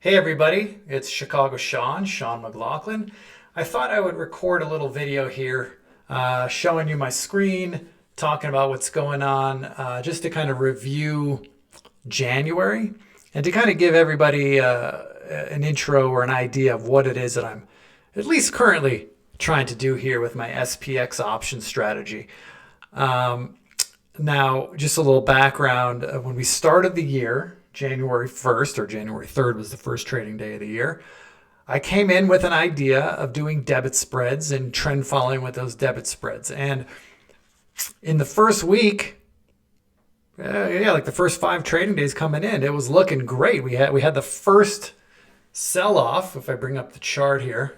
Hey everybody, it's Chicago Sean McLaughlin. I thought I would record a little video here showing you my screen, talking about what's going on, just to kind of review January and to kind of give everybody an intro or an idea of what it is that I'm at least currently trying to do here with my SPX option strategy. Now, just a little background. When we started the year, January 1st or January 3rd was the first trading day of the year. I came in with an idea of doing debit spreads and trend following with those debit spreads. And in the first week, like the first 5 trading days coming in, it was looking great. We had the first sell off. If I bring up the chart here,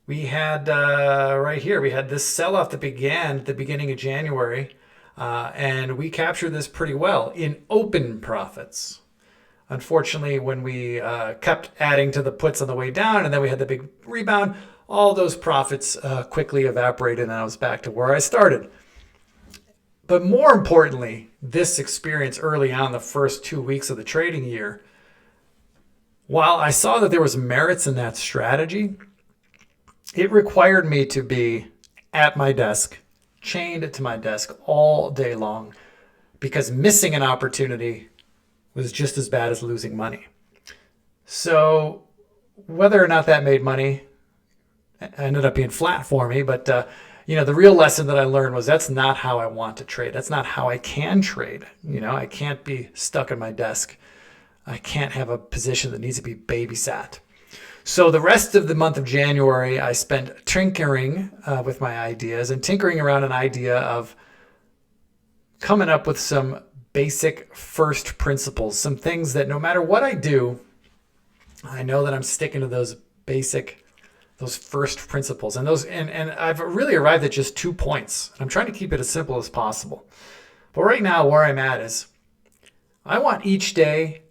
we had right here, we had this sell off that began at the beginning of January. And we captured this pretty well in open profits. Unfortunately, when we kept adding to the puts on the way down and then we had the big rebound, all those profits quickly evaporated and I was back to where I started. But more importantly, this experience early on, the first 2 weeks of the trading year, while I saw that there was merits in that strategy, it required me to be at my desk, chained to my desk all day long, because missing an opportunity was just as bad as losing money. So whether or not that made money ended up being flat for me, but the real lesson that I learned was that's not how I want to trade. That's not how I can trade. I can't be stuck at my desk. I can't have a position that needs to be babysat. So the rest of the month of January, I spent tinkering with my ideas and tinkering around an idea of coming up with some basic first principles, some things that no matter what I do, I know that I'm sticking to those first principles. And I've really arrived at just 2 points. I'm trying to keep it as simple as possible. But right now, where I'm at is I want each day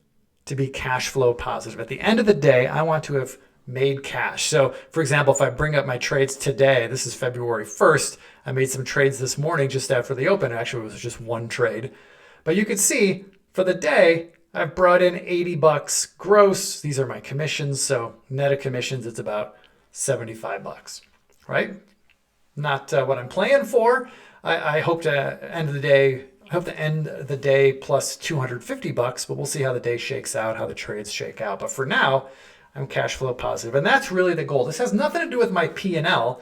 to be cash flow positive. At the end of the day, I want to have made cash. So for example, if I bring up my trades today, this is February 1st, I made some trades this morning just after the open. Actually, it was just one trade. But you can see for the day, I've brought in $80 gross. These are my commissions. So net of commissions, it's about $75, right? Not what I'm playing for. I hope to end the day plus $250, but we'll see how the day shakes out, how the trades shake out. But for now, I'm cash flow positive, and that's really the goal. This has nothing to do with my P&L,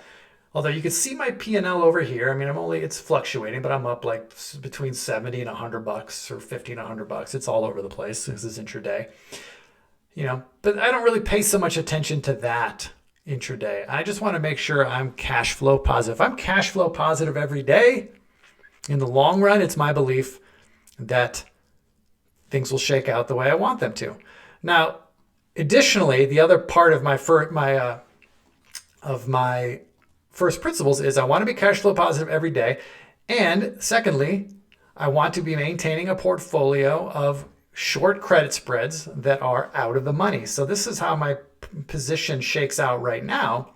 although you can see my P&L over here. I mean, it's fluctuating, but I'm up like between 70 and $100 or 50 and $100. It's all over the place. This is intraday, but I don't really pay so much attention to that intraday. I just want to make sure I'm cash flow positive. If I'm cash flow positive every day, in the long run, it's my belief that things will shake out the way I want them to. Now, additionally, the other part of my first principles is I want to be cash flow positive every day. And secondly, I want to be maintaining a portfolio of short credit spreads that are out of the money. So this is how my position shakes out right now.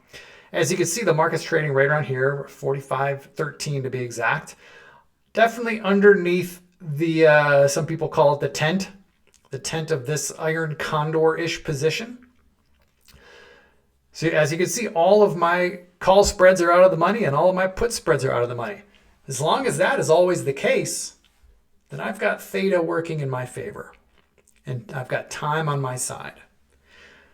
As you can see, the market's trading right around here, 45.13 to be exact. Definitely underneath the, some people call it the tent of this iron condor-ish position. So as you can see, all of my call spreads are out of the money and all of my put spreads are out of the money. As long as that is always the case, then I've got theta working in my favor and I've got time on my side.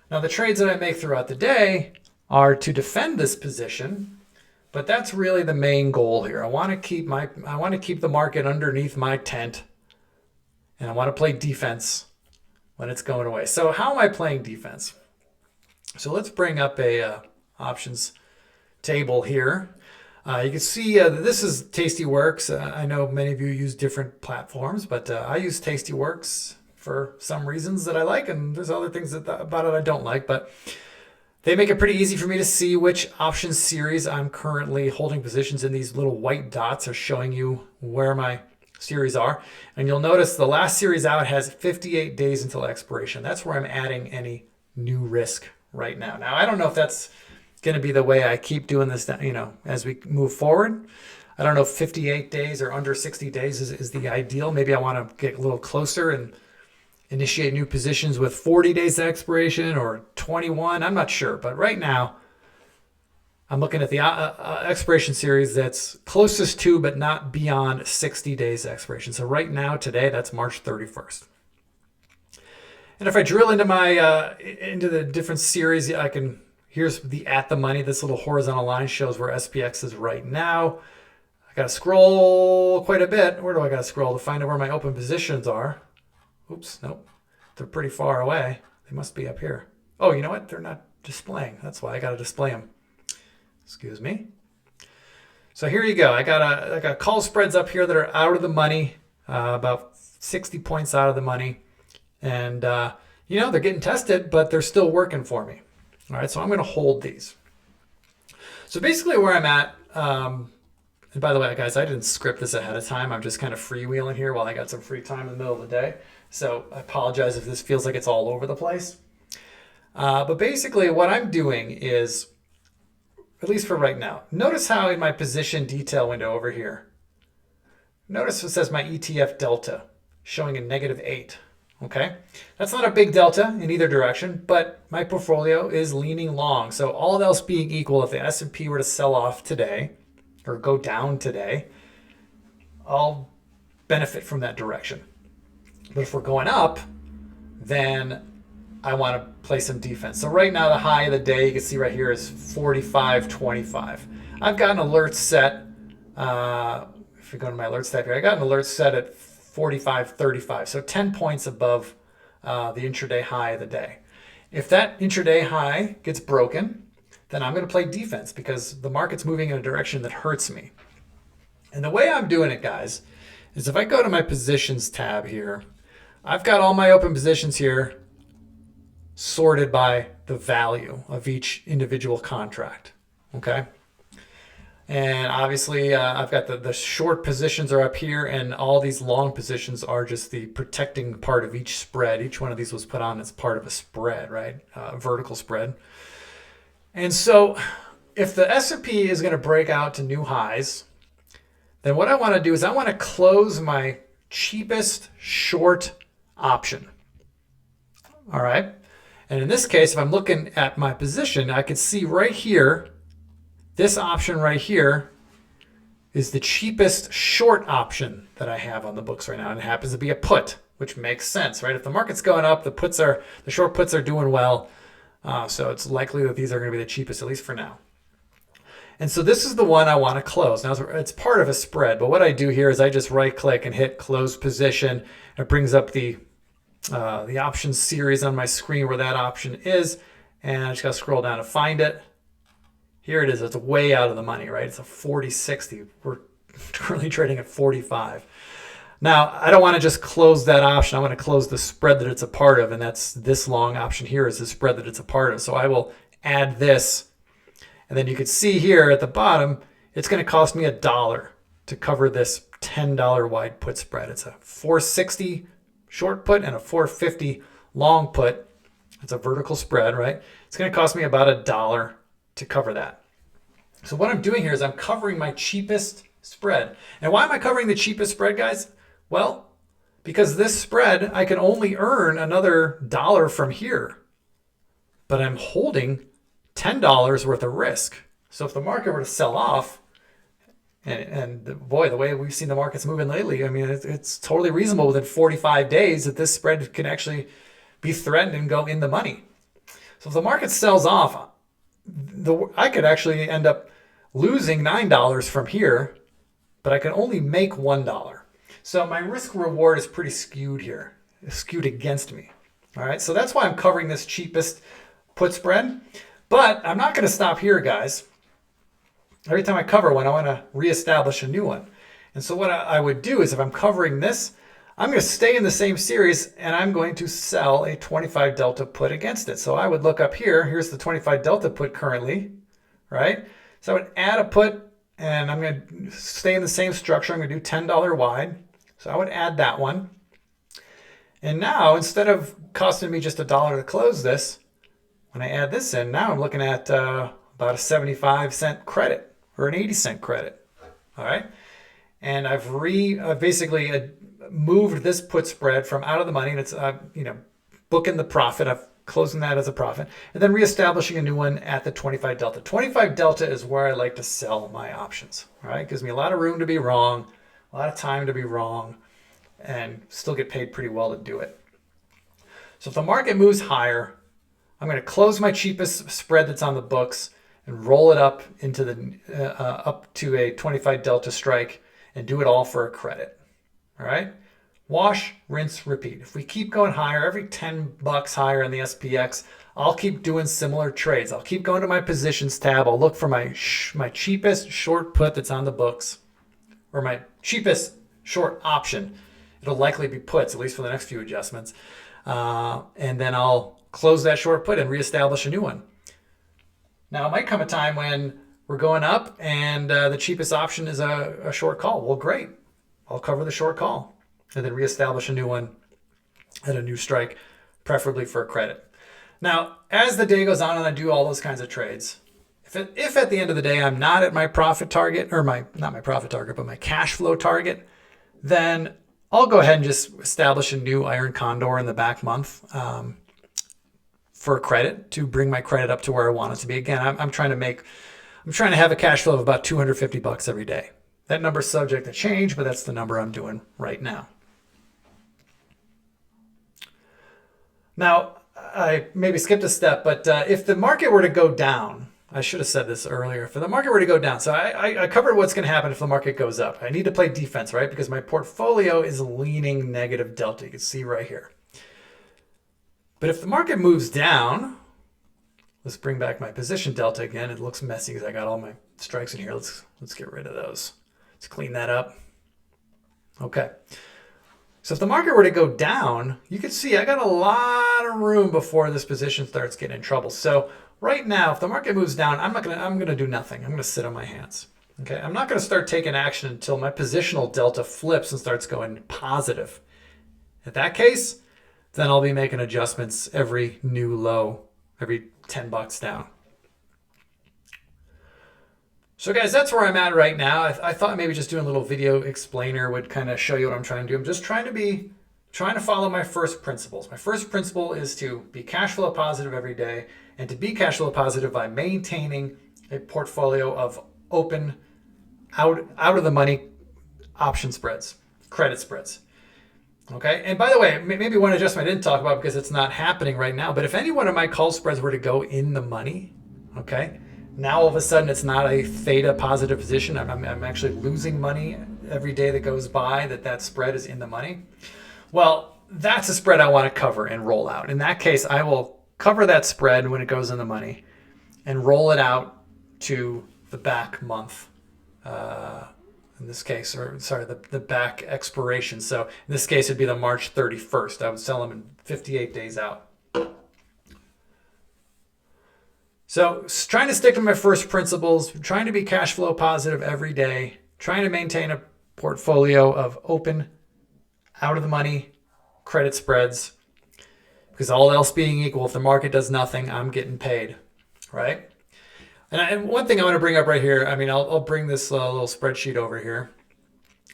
Now the trades that I make throughout the day are to defend this position, but that's really the main goal here. I want to keep the market underneath my tent, and I want to play defense when it's going away. So how am I playing defense? So let's bring up a options table here. You can see this is Tastyworks. I know many of you use different platforms, but I use Tastyworks for some reasons that I like, and there's other things about it I don't like, but they make it pretty easy for me to see which option series I'm currently holding positions in. These little white dots are showing you where my series are. And you'll notice the last series out has 58 days until expiration. That's where I'm adding any new risk right now. Now, I don't know if that's going to be the way I keep doing this, as we move forward. I don't know if 58 days or under 60 days is the ideal. Maybe I want to get a little closer and initiate new positions with 40 days expiration or 21. I'm not sure, but right now I'm looking at the expiration series that's closest to, but not beyond 60 days expiration. So right now, today, that's March 31st. And if I drill into my into the different series, I can, here's the at the money. This little horizontal line shows where SPX is right now. I got to scroll quite a bit. Where do I got to scroll to find out where my open positions are? Oops, nope. They're pretty far away. They must be up here. Oh, you know what? They're not displaying. That's why I got to display them. Excuse me. So here you go. I got call spreads up here that are out of the money, about 60 points out of the money. And, you know, they're getting tested, but they're still working for me. All right, so I'm going to hold these. So basically where I'm at, and by the way, guys, I didn't script this ahead of time. I'm just kind of freewheeling here while I got some free time in the middle of the day. So I apologize if this feels like it's all over the place. But basically what I'm doing is, at least for right now, notice how in my position detail window over here, notice it says my ETF delta showing a -8. Okay, that's not a big delta in either direction, but my portfolio is leaning long. So all else being equal, if the S&P were to sell off today or go down today, I'll benefit from that direction. But if we're going up, then I want to play some defense. So right now, the high of the day, you can see right here, is 45.25. I've got an alert set. If we go to my alerts tab here, I got an alert set at 45.35, so 10 points above the intraday high of the day. If that intraday high gets broken, then I'm going to play defense because the market's moving in a direction that hurts me. And the way I'm doing it, guys, is if I go to my positions tab here, I've got all my open positions here sorted by the value of each individual contract. Okay. And obviously, I've got the short positions are up here, and all these long positions are just the protecting part of each spread. Each one of these was put on as part of a spread, right? Vertical spread. And so if the S&P is going to break out to new highs, then what I want to do is I want to close my cheapest short option. All right. And in this case, if I'm looking at my position, I can see right here, this option right here is the cheapest short option that I have on the books right now. And it happens to be a put, which makes sense, right? If the market's going up, the short puts are doing well. So it's likely that these are going to be the cheapest, at least for now. And so this is the one I want to close. Now it's part of a spread, but what I do here is I just right click and hit close position. It brings up the option series on my screen where that option is. And I just got to scroll down to find it. Here it is. It's way out of the money, right? It's a 40.60. We're currently trading at 45. Now, I don't want to just close that option. I want to close the spread that it's a part of, and that's this long option here is the spread that it's a part of. So I will add this, and then you can see here at the bottom, it's going to cost me $1 to cover this $10 wide put spread. It's a 460 short put and a 450 long put. It's a vertical spread, right? It's going to cost me about $1 to cover that. So what I'm doing here is I'm covering my cheapest spread. And why am I covering the cheapest spread, guys? Well, because this spread, I can only earn another $1 from here, but I'm holding $10 worth of risk. So if the market were to sell off, and boy, the way we've seen the markets moving lately, I mean, it's totally reasonable within 45 days that this spread can actually be threatened and go in the money. So if the market sells off, I could actually end up losing $9 from here, but I can only make $1. So my risk reward is pretty skewed here. It's skewed against me. All right, so that's why I'm covering this cheapest put spread. But I'm not going to stop here, guys. Every time I cover one, I want to reestablish a new one. And so what I would do is if I'm covering this, I'm going to stay in the same series and I'm going to sell a 25 delta put against it. So I would look up here. Here's the 25 delta put currently, right? So I would add a put and I'm going to stay in the same structure. I'm going to do $10 wide. So I would add that one. And now instead of costing me just $1 to close this, when I add this in, now I'm looking at about a 75-cent credit or an 80-cent credit. All right. And I've basically moved this put spread from out of the money, and it's booking the profit. I've closing that as a profit, and then reestablishing a new one at the 25 delta. 25 delta is where I like to sell my options. All right, gives me a lot of room to be wrong, a lot of time to be wrong, and still get paid pretty well to do it. So if the market moves higher, I'm going to close my cheapest spread that's on the books and roll it up into the up to a 25 delta strike and do it all for a credit. All right. Wash, rinse, repeat. If we keep going higher, every $10 higher in the SPX, I'll keep doing similar trades. I'll keep going to my positions tab. I'll look for my cheapest short put that's on the books, or my cheapest short option. It'll likely be puts, at least for the next few adjustments. And then I'll close that short put and reestablish a new one. Now, it might come a time when we're going up and the cheapest option is a short call. Well, great. I'll cover the short call and then reestablish a new one at a new strike, preferably for a credit. Now, as the day goes on and I do all those kinds of trades, if at the end of the day I'm not at my profit target, or not my profit target, but my cash flow target, then I'll go ahead and just establish a new iron condor in the back month for a credit to bring my credit up to where I want it to be. Again, I'm trying to have a cash flow of about $250 every day. That number's subject to change, but that's the number I'm doing right now. Now, I maybe skipped a step, but if the market were to go down, I should have said this earlier. If the market were to go down, so I covered what's going to happen if the market goes up. I need to play defense, right? Because my portfolio is leaning negative delta. You can see right here. But if the market moves down, let's bring back my position delta again. It looks messy because I got all my strikes in here. Let's get rid of those. Let's clean that up. Okay. So if the market were to go down, you can see I got a lot of room before this position starts getting in trouble. So right now, if the market moves down, I'm gonna do nothing. I'm gonna sit on my hands. Okay. I'm not gonna start taking action until my positional delta flips and starts going positive. In that case, then I'll be making adjustments every new low, every $10 down. So guys, that's where I'm at right now. I thought maybe just doing a little video explainer would kind of show you what I'm trying to do. I'm just trying to follow my first principles. My first principle is to be cash flow positive every day, and to be cash flow positive by maintaining a portfolio of open, out of the money option spreads, credit spreads. Okay, and by the way, maybe one adjustment I didn't talk about because it's not happening right now, but if any one of my call spreads were to go in the money, okay, now all of a sudden it's not a theta positive position. I'm actually losing money every day that goes by that spread is in the money. Well, that's a spread I want to cover and roll out. In that case, I will cover that spread when it goes in the money and roll it out to the back month. In this case, the back expiration. So in this case, it'd be the March 31st. I would sell them in 58 days out. So trying to stick to my first principles, trying to be cash flow positive every day, trying to maintain a portfolio of open, out of the money credit spreads, because all else being equal, if the market does nothing, I'm getting paid, right? And one thing I want to bring up right here, I'll bring this little spreadsheet over here.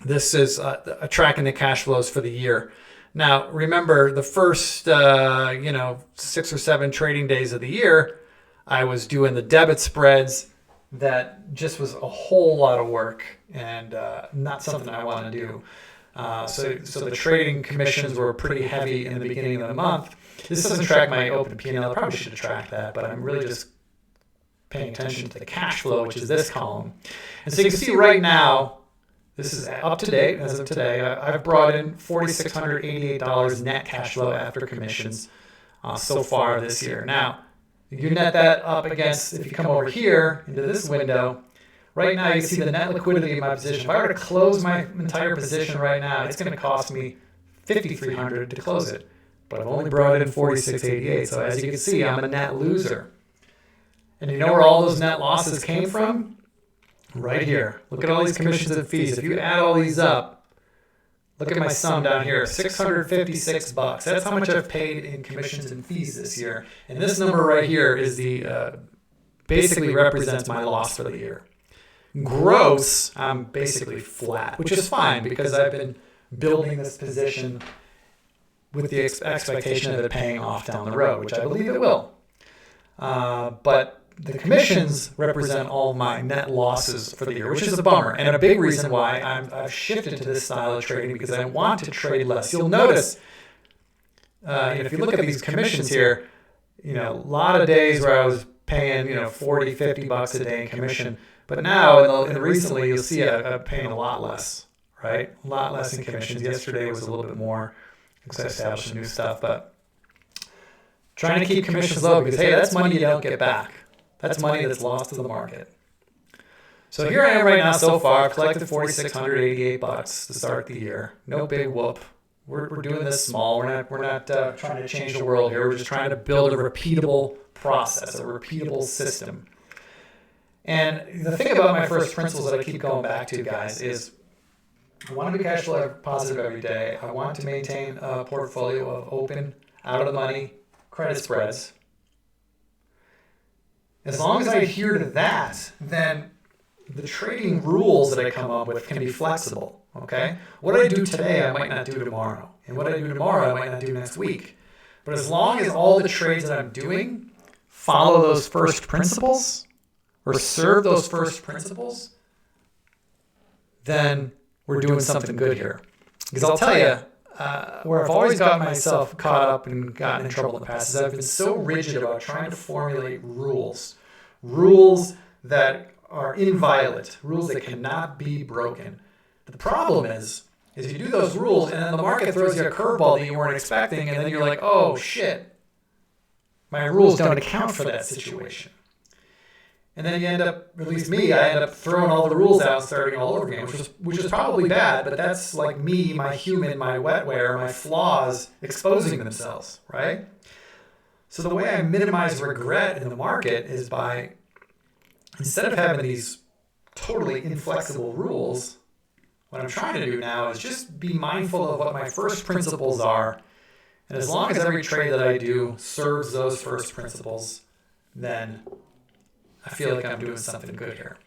This is tracking the cash flows for the year. Now, remember the first, 6 or 7 trading days of the year, I was doing the debit spreads. That just was a whole lot of work and not something I want to do. So the trading commissions were pretty heavy in the beginning of the month. This doesn't track my open P&L. I probably should have tracked that, but I'm really just paying attention to the cash flow, which is this column. And so you can see right now, this is up to date as of today. I've brought in $4,688 net cash flow after commissions so far this year. Now, you net that up against, if you come over here into this window, right now you can see the net liquidity of my position. If I were to close my entire position right now, it's going to cost me $5,300 to close it. But I've only brought in $4,688. So as you can see, I'm a net loser. And you know where all those net losses came from? Right here. Look at all these commissions and fees. If you add all these up, look at my sum down here, $656. That's how much I've paid in commissions and fees this year. And this number right here is basically represents my loss for the year. Gross, I'm basically flat, which is fine because I've been building this position with the expectation of it paying off down the road, which I believe it will. But the commissions represent all my net losses for the year, which is a bummer. And a big reason why I've shifted to this style of trading, because I want to trade less. You'll notice, if you look at these commissions here, a lot of days where I was paying, $40, $50 a day in commission. But now, and recently, you'll see I'm paying a lot less, right? A lot less in commissions. Yesterday was a little bit more because I established some new stuff. But trying to keep commissions low because, hey, that's money you don't get back. That's money that's lost to the market. So here I am right now so far. I've collected $4,688 to start the year. No big whoop. We're doing this small. We're not trying to change the world here. We're just trying to build a repeatable process, a repeatable system. And the thing about my first principles that I keep going back to, guys, is I want to be cash flow positive every day. I want to maintain a portfolio of open, out-of-the-money credit spreads. As long as I adhere to that, then the trading rules that I come up with can be flexible, okay? What I do today, I might not do tomorrow. And what I do tomorrow, I might not do next week. But as long as all the trades that I'm doing follow those first principles or serve those first principles, then we're doing something good here. Because I'll tell you, where I've always gotten myself caught up and gotten in trouble in the past is I've been so rigid about trying to formulate rules that are inviolate, rules that cannot be broken. The problem is you do those rules and then the market throws you a curveball that you weren't expecting, and then you're like, oh shit, my rules don't account for that situation. And then you end up, at least me, I end up throwing all the rules out and starting all over again, which is probably bad, but that's like me, my human, my wetware, my flaws exposing themselves, right? So the way I minimize regret in the market is by, instead of having these totally inflexible rules, what I'm trying to do now is just be mindful of what my first principles are. And as long as every trade that I do serves those first principles, then I feel like I'm doing something good here.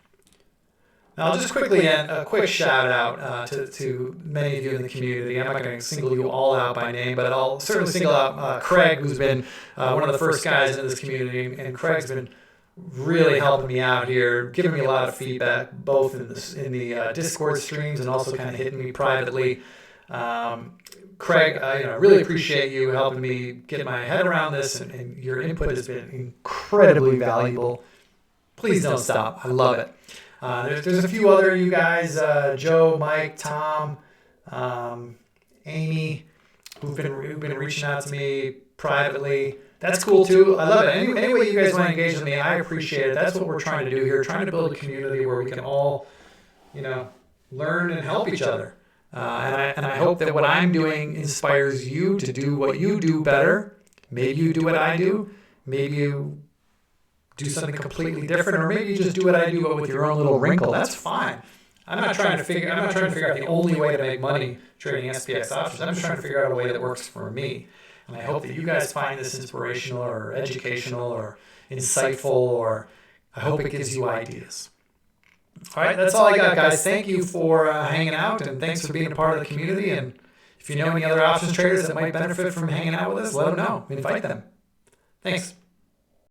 Now, I'll just quickly end a quick shout out to many of you in the community. I'm not going to single you all out by name, but I'll certainly single out Craig, who's been one of the first guys in this community. And Craig's been really helping me out here, giving me a lot of feedback, both in the Discord streams and also kind of hitting me privately. Craig, I really appreciate you helping me get my head around this, and your input has been incredibly valuable. Please don't stop. I love it. There's a few other you guys, Joe, Mike, Tom, Amy, who've been reaching out to me privately. That's cool too. I love it. Any way you guys want to engage with me, I appreciate it. That's what we're trying to do here, trying to build a community where we can all, learn and help each other. And I hope that what I'm doing inspires you to do what you do better. Maybe you do what I do. Maybe you do something completely different, or maybe you just do what I do, but with your own little wrinkle. That's fine. I'm not trying to figure out the only way to make money trading SPX options. I'm just trying to figure out a way that works for me. And I hope that you guys find this inspirational or educational or insightful, or I hope it gives you ideas. All right, that's all I got, guys. Thank you for hanging out, and thanks for being a part of the community. And if you know any other options traders that might benefit from hanging out with us, let them know. Invite them. Thanks.